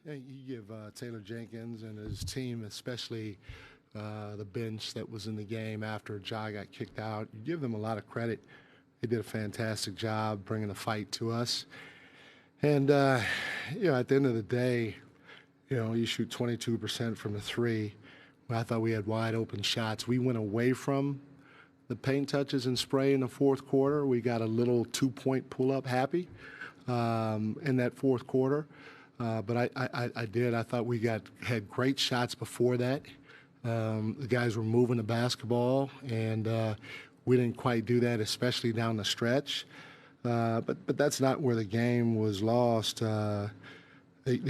Yeah, you give Taylor Jenkins and his team, especially the bench that was in the game after Ja got kicked out, you give them a lot of credit. They did a fantastic job bringing the fight to us. And, at the end of the day, you shoot 22% from the three. I thought we had wide open shots. We went away from the paint touches and spray in the fourth quarter. We got a little 2-point pull-up happy in that fourth quarter. But I thought we had great shots before that. The guys were moving the basketball, and we didn't quite do that, especially down the stretch. But that's not where the game was lost. The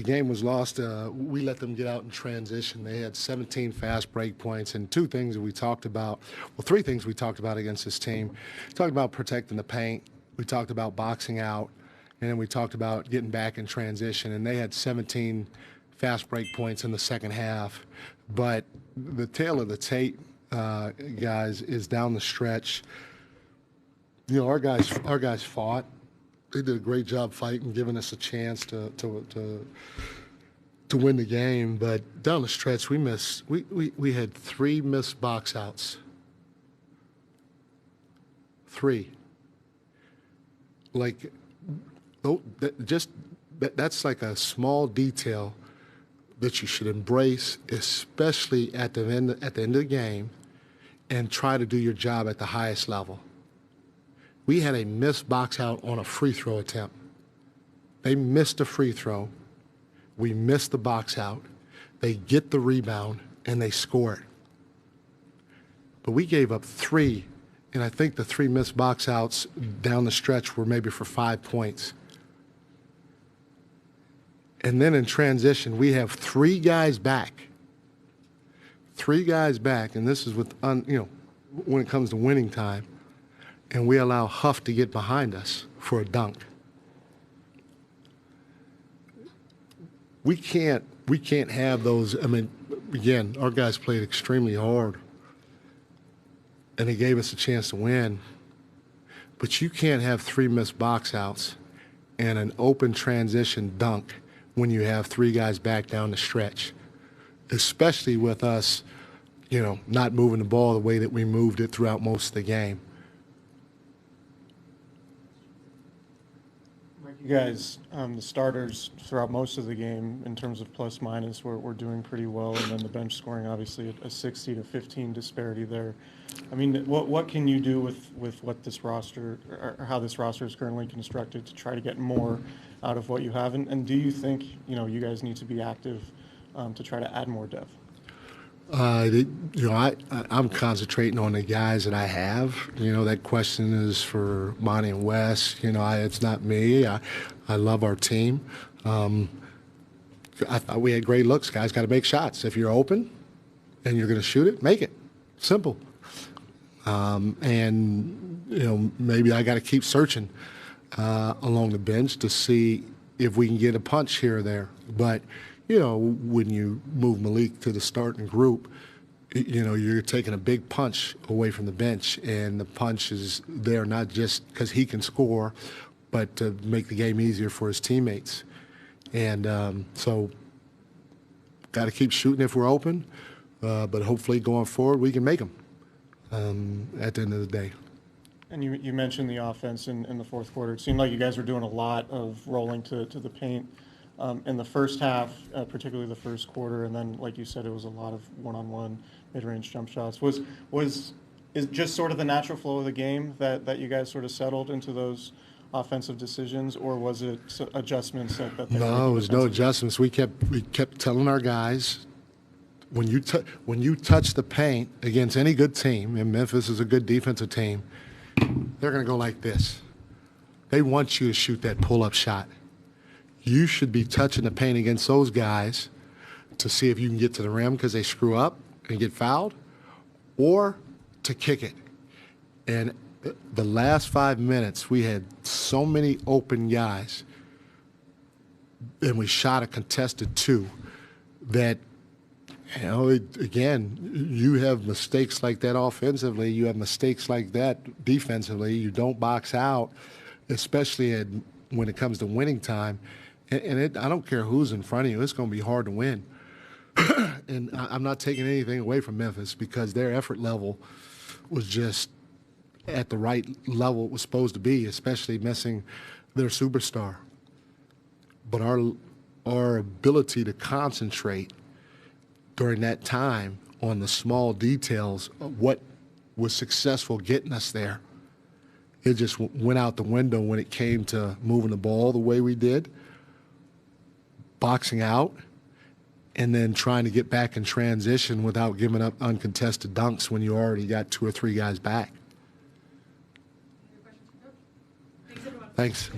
game was lost. We let them get out in transition. They had 17 fast break points, and three things we talked about against this team. We talked about protecting the paint. We talked about boxing out. And then we talked about getting back in transition, and they had 17 fast break points in the second half. But the tail of the tape, guys, is down the stretch. Our guys fought. They did a great job fighting, giving us a chance to win the game. But down the stretch, we had 3 missed box outs. 3. That's like a small detail that you should embrace, especially at the end of the game, and try to do your job at the highest level. We had a missed box out on a free throw attempt. They missed a free throw. We missed the box out. They get the rebound, and they score it. But we gave up 3, and I think the 3 missed box outs down the stretch were maybe for 5 points. And then in transition, we have 3 guys back. 3 guys back, and this is when it comes to winning time, and we allow Huff to get behind us for a dunk. We can't have those. I mean, again, our guys played extremely hard, and they gave us a chance to win. But you can't have 3 missed box outs and an open transition dunk when you have 3 guys back down the stretch, especially with us, not moving the ball the way that we moved it throughout most of the game. You guys, the starters throughout most of the game in terms of plus minus were doing pretty well, and then the bench scoring obviously a 60 to 15 disparity there. I mean, what can you do with what this roster or how this roster is currently constructed to try to get more out of what you have? And do you think you guys need to be active to try to add more depth? I'm concentrating on the guys that I have. That question is for Monty and Wes. It's not me. I love our team. I thought we had great looks. Guys got to make shots. If you're open and you're going to shoot it, make it. Simple. Maybe I got to keep searching along the bench to see if we can get a punch here or there. But when you move Malik to the starting group, you're taking a big punch away from the bench, and the punch is there not just because he can score, but to make the game easier for his teammates. And so got to keep shooting if we're open, but hopefully going forward we can make them at the end of the day. And you mentioned the offense in the fourth quarter. It seemed like you guys were doing a lot of rolling to the paint. In the first half, particularly the first quarter, and then, like you said, it was a lot of one-on-one mid-range jump shots. Is just sort of the natural flow of the game that you guys sort of settled into those offensive decisions, or was it adjustments that they No, it was no adjustments. We kept telling our guys, when you touch the paint against any good team, and Memphis is a good defensive team, they're going to go like this. They want you to shoot that pull-up shot. You should be touching the paint against those guys to see if you can get to the rim because they screw up and get fouled, or to kick it. And the last 5 minutes, we had so many open guys, and we shot a contested 2 that, again, you have mistakes like that offensively. You have mistakes like that defensively. You don't box out, especially when it comes to winning time. And I don't care who's in front of you, it's going to be hard to win. And I'm not taking anything away from Memphis because their effort level was just at the right level it was supposed to be, especially missing their superstar. But our ability to concentrate during that time on the small details of what was successful getting us there, it just went out the window when it came to moving the ball the way we did, boxing out, and then trying to get back in transition without giving up uncontested dunks when you already got 2 or 3 guys back. Thanks, everyone. Thanks.